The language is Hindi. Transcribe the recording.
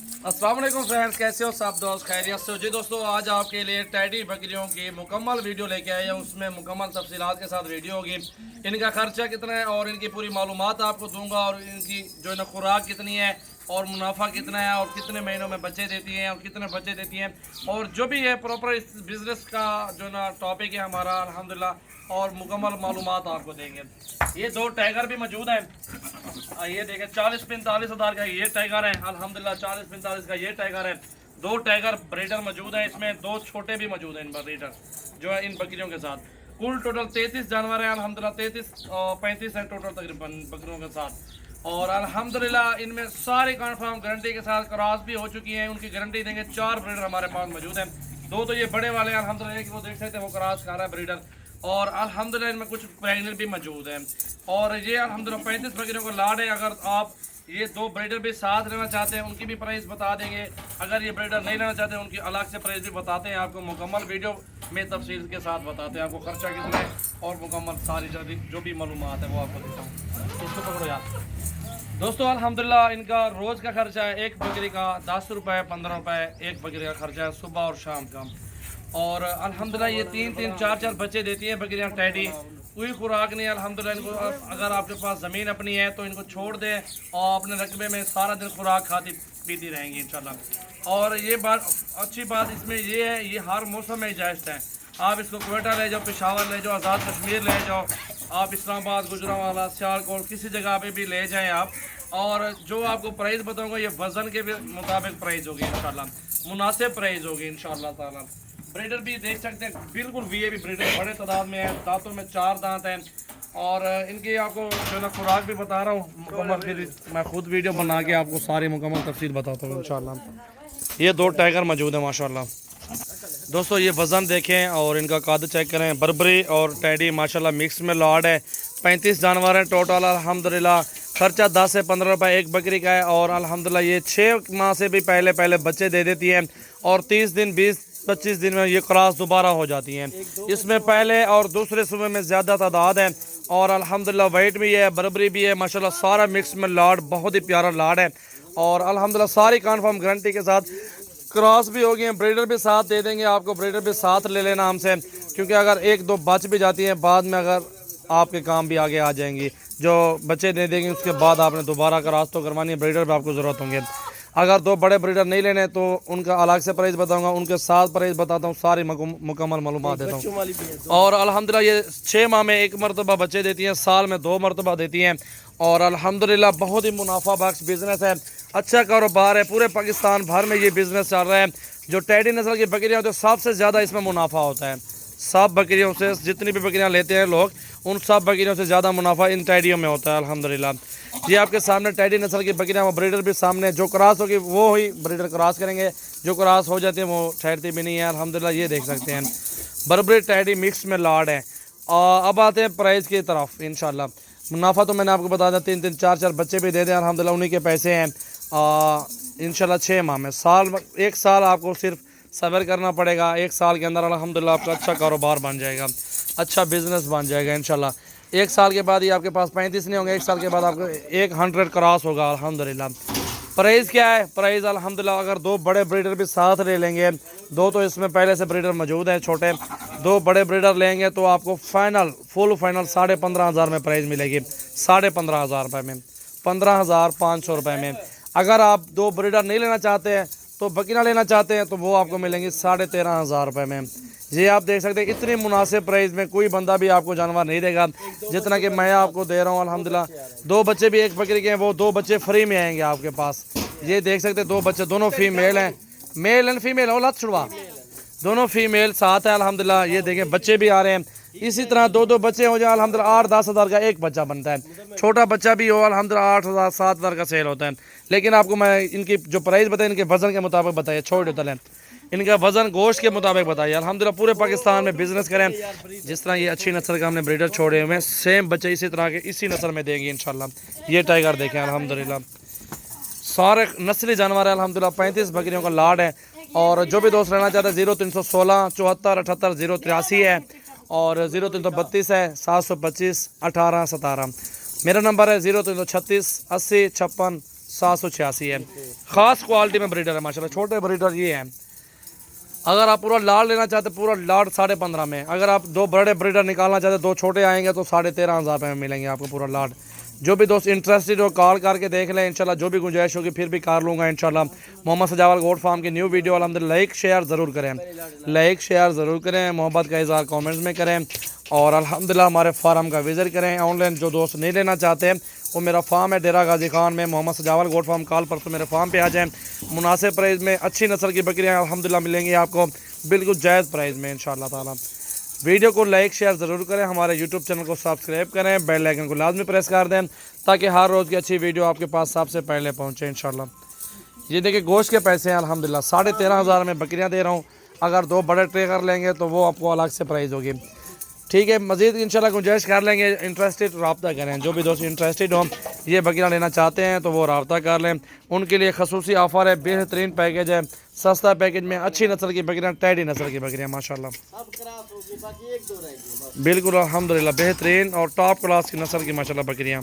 अस्सलाम वालेकुम फ्रेंड्स, कैसे हो सब दोस्त? खैरियत से हो जी? दोस्तों आज आपके लिए टैडी बकरियों की मुकम्मल वीडियो लेके आए हैं। उसमें मुकम्मल तफसीलात के साथ वीडियो होगी। इनका खर्चा कितना है और इनकी पूरी मालूमात आपको दूंगा, और इनकी जो है ना खुराक कितनी है और मुनाफा कितना है और कितने महीनों में बच्चे देती हैं और कितने बच्चे देती हैं, और जो भी है प्रॉपर इस बिज़नेस का जो ना टॉपिक है हमारा अल्हम्दुलिल्लाह, और मुकम्मल मालूमात आपको देंगे। ये दो टाइगर भी मौजूद हैं। ये देखें 40-45 हज़ार का ये टाइगर है अल्हम्दुलिल्लाह, 40-45 का ये टाइगर है। दो टाइगर ब्रीडर मौजूद है, इसमें दो छोटे भी मौजूद हैं इन ब्रीडर जो है इन बकरियों के साथ। कुल टोटल 33 जानवर हैं अल्हम्दुलिल्लाह, 33 और 35 हैं टोटल तकरीबन बकरियों के साथ। और अल्हम्दुलिल्लाह इनमें सारी कन्फर्म गारंटी के साथ क्रॉस भी हो चुकी हैं, उनकी गारंटी देंगे। 4 ब्रीडर हमारे पास मौजूद हैं। दो तो ये बड़े वाले हैं अल्हम्दुलिल्लाह, कि वो देख सकते हैं वो क्रॉस कर रहा है ब्रीडर, और अल्हम्दुलिल्लाह इनमें कुछ प्रेग्नेंट भी मौजूद हैं। और ये अल्हम्दुलिल्लाह 35 बकरियों का लाड है। अगर आप ये दो ब्रीडर भी साथ लेना चाहते हैं उनकी भी प्राइस बता देंगे। अगर ये ब्रीडर नहीं लेना चाहते उनकी अलग से प्राइस भी बताते हैं आपको, मुकम्मल वीडियो में तफसील के साथ बताते हैं आपको खर्चा कितना है और मुकम्मल सारी जो भी मालूमात है वो आपको देता हूँ। इसको पकड़ो यार। दोस्तों अल्हम्दुलिल्लाह इनका रोज़ का खर्चा है एक बकरी का 10 रुपये 15 रुपये एक बकरी का खर्चा है सुबह और शाम का। और अल्हम्दुलिल्लाह ये 3-3 4-4 बच्चे देती हैं बकरियाँ टैडी। कोई खुराक नहीं है अल्हम्दुलिल्लाह इनको। अगर आपके पास ज़मीन अपनी है तो इनको छोड़ दें और अपने रकबे में सारा दिन खुराक खाती पीती रहेंगी इंशाल्लाह। और ये बात अच्छी बात इसमें ये है, ये हर मौसम में जायज़ है। आप इसको क्वेटा ले जाओ, पेशावर ले जाओ, आज़ाद कश्मीर ले जाओ, आप इस्लामाबाद, गुजरांवाला, सियालकोट किसी जगह पे भी ले जाएं आप। और जो आपको प्राइस बताऊंगा ये वज़न के भी मुताबिक प्राइस होगी इंशाल्लाह, मुनासिब प्राइस होगी इंशाल्लाह ताला। ब्रीडर भी देख सकते हैं बिल्कुल वीआईपी ब्रीडर बड़े तादाद में है, दांतों में 4 दांत हैं। और इनकी आपको जो ना खुराक भी बता रहा हूँ मुकम्मल, फिर मैं खुद वीडियो बना के आपको सारी मुकम्मल तफसील बताता हूँ इंशाल्लाह। ये दो टाइगर मौजूद है माशाल्लाह। दोस्तों ये वज़न देखें और इनका कद चेक करें। बर्बरी और टैडी माशाल्लाह मिक्स में लॉट है। 35 जानवर हैं टोटल अल्हम्दुलिल्लाह। खर्चा 10 से 15 रुपये एक बकरी का है। और अल्हम्दुलिल्लाह ये 6 माह से भी पहले बच्चे दे देती हैं, और 30 दिन 20-25 दिन में ये क्रॉस दोबारा हो जाती हैं। इसमें पहले और दूसरे सुबह में ज़्यादा तादाद है। और अल्हम्दुलिल्लाह वाइट भी है, बर्बरी भी है माशाल्लाह, सारा मिक्स में लाड, बहुत ही प्यारा लाड है। और अल्हम्दुलिल्लाह सारी कन्फर्म गारंटी के साथ क्रॉस भी हो गई हैं। ब्रीडर भी साथ दे देंगे आपको, ब्रीडर भी साथ ले लेना हमसे, क्योंकि अगर एक दो बच भी जाती हैं बाद में अगर आपके काम भी आगे आ जाएंगी। जो बच्चे दे देंगे उसके बाद आपने दोबारा क्रॉस तो करवानी है, ब्रीडर भी आपको ज़रूरत होंगे। अगर दो बड़े ब्रीडर नहीं लेने तो उनका अलग से प्राइस बताऊंगा, उनके साथ प्राइस बताता हूँ, सारी मुकम्मल मालूमात देता हूँ। और अल्हम्दुलिल्लाह ये 6 माह में 1 मरतबा बच्चे देती हैं, साल में 2 मरतबा देती हैं। और अल्हम्दुलिल्लाह बहुत ही मुनाफा बख्श बिज़नेस है, अच्छा कारोबार है। पूरे पाकिस्तान भर में ये बिज़नेस चल रहा है। जो टैडी नस्ल की बकरियाँ होती है सबसे ज़्यादा इसमें मुनाफा होता है। सब बकरियों से जितनी भी बकरियाँ लेते हैं लोग, उन सब बकरियों से ज़्यादा मुनाफा इन टैडियों में होता है अल्हम्दुलिल्लाह। ये आपके सामने टैडी नस्ल की बकरियाँ, वो ब्रीडर भी सामने, जो क्रॉस होगी वो ही ब्रीडर क्रॉस करेंगे, जो क्रॉस हो जाती है वो ठहरती भी नहीं है अल्हम्दुलिल्लाह। ये देख सकते हैं बर्बरी टैडी मिक्स में लाड है। अब आते हैं प्राइस की तरफ इंशाल्लाह। मुनाफा तो मैंने आपको बता दिया, 3-3 4-4 बच्चे भी दे दें अल्हम्दुलिल्लाह, उन्हीं के पैसे हैं इंशाल्लाह। 6 माह में एक साल आपको सिर्फ सब्र करना पड़ेगा। 1 साल के अंदर अल्हम्दुलिल्लाह आपका अच्छा कारोबार बन जाएगा, अच्छा बिज़नेस बन जाएगा इंशाल्लाह। 1 साल के बाद ही आपके पास 35 नहीं होंगे, 1 साल के बाद आपको 100 क्रॉस होगा अल्हम्दुलिल्लाह। प्राइस क्या है? प्राइस अल्हम्दुलिल्लाह अगर 2 बड़े ब्रीडर भी साथ ले लेंगे, 2 तो इसमें पहले से ब्रीडर मौजूद हैं छोटे, 2 बड़े ब्रीडर लेंगे तो आपको फुल फाइनल 15,500 में प्राइस मिलेगी। 15,500 रुपये में, 15,500 रुपये में। अगर आप 2 ब्रीडर नहीं लेना चाहते हैं तो बकरियाँ लेना चाहते हैं तो वो आपको मिलेंगी 13,500 रुपये में। ये आप देख सकते हैं इतनी मुनासिब प्राइस में कोई बंदा भी आपको जानवर नहीं देगा जितना कि मैं आपको दे रहा हूँ अल्हम्दुलिल्लाह। 2 बच्चे भी एक बकरी के हैं, वो 2 बच्चे फ्री में आएंगे आपके पास। ये देख सकते हैं 2 बच्चे, दोनों फीमेल हैं, मेल एंड फीमेल हो, लत छुड़वा, दोनों फीमेल साथ है अल्हम्दुलिल्लाह। ये देखें बच्चे भी आ रहे हैं। इसी तरह 2-2 बच्चे हो जाए अल्हम्दुलिल्लाह 8-10 हज़ार का एक बच्चा बनता है। छोटा बच्चा भी हो अल्हम्दुलिल्लाह 8,000 7,000 का सेल होता है। लेकिन आपको मैं इनकी जो प्राइस बताए इनके वज़न के मुताबिक बताइए, छोड़ देते हैं इनका वज़न गोश्त के मुताबिक बताइए। अल्हम्दुलिल्लाह पूरे पाकिस्तान में बिज़नेस करें। जिस तरह ये अच्छी नस्ल का हमने ब्रीडर छोड़े हुए हैं, सेम बच्चे इसी तरह के इसी नस्ल में देंगे इंशाल्लाह। ये टाइगर देखें अल्हम्दुलिल्लाह सारे नस्ली जानवर है अल्हम्दुलिल्लाह। 35 बकरियों का लाड है। और जो भी दोस्त रहना चाहते हैं 0316 74 78 083 है, और 0332 है 725 18 17। मेरा नंबर है 0336 80 56 786 है। ख़ास क्वालिटी में ब्रीडर है माशाल्लाह, छोटे ब्रीडर ये हैं। अगर आप पूरा लाड लेना चाहते पूरा लाड 15.5 में, अगर आप 2 बड़े ब्रीडर निकालना चाहते 2 छोटे आएंगे तो 13,500 रुपये में मिलेंगे आपको पूरा लाड। जो भी दोस्त इंटरेस्टेड हो कॉल करके देख लें, इंशाल्लाह जो भी गुंजाइश होगी फिर भी कार लूँगा इंशाल्लाह। मोहम्मद सजावल गोट फार्म की न्यू वीडियो अल्हम्दुलिल्लाह लाइक शेयर ज़रूर करें, लाइक शेयर ज़रूर करें, मोहब्बत का इज़हार कमेंट्स में करें और अल्हम्दुलिल्लाह हमारे फार्म का विज़िट करें। ऑनलाइन जो दोस्त नहीं लेना चाहते वो मेरा फार्म है डेरा गाजी खान में, मोहम्मद सजावल गोट फार्म। कॉल पर तो मेरे फार्म पे आ जाएँ, मुनासिब प्राइस में अच्छी नस्ल की बकरियाँ अल्हम्दुलिल्लाह मिलेंगी आपको बिल्कुल जायज़ प्राइस में इंशाल्लाह ताला। वीडियो को लाइक शेयर ज़रूर करें, हमारे यूट्यूब चैनल को सब्सक्राइब करें, बेल आइकन को लाजमी प्रेस कर दें ताकि हर रोज़ की अच्छी वीडियो आपके पास सबसे पहले पहुंचे इंशाल्लाह। ये देखिए गोश्त के पैसे हैं अल्हम्दुलिल्लाह 13,500 में बकरियां दे रहा हूं। अगर 2 बड़े ट्रे कर लेंगे तो वो आपको अलग से प्राइस होगी, ठीक है। मज़ीद इंशाल्लाह गुंजाइश कर लेंगे, इंटरेस्टेड रब्ता करें। जो भी दोस्त इंटरेस्टेड हो ये बकरियां लेना चाहते हैं तो वो रब्ता कर लें। उनके लिए खसूसी ऑफ़र है, बेहतरीन पैकेज है, सस्ता पैकेज में अच्छी नस्ल की बकरियां, टैडी नस्ल की बकरियां माशाल्लाह बिल्कुल अल्हम्दुलिल्लाह बेहतरीन और टॉप क्लास की नस्ल की माशाल्लाह बकरियां।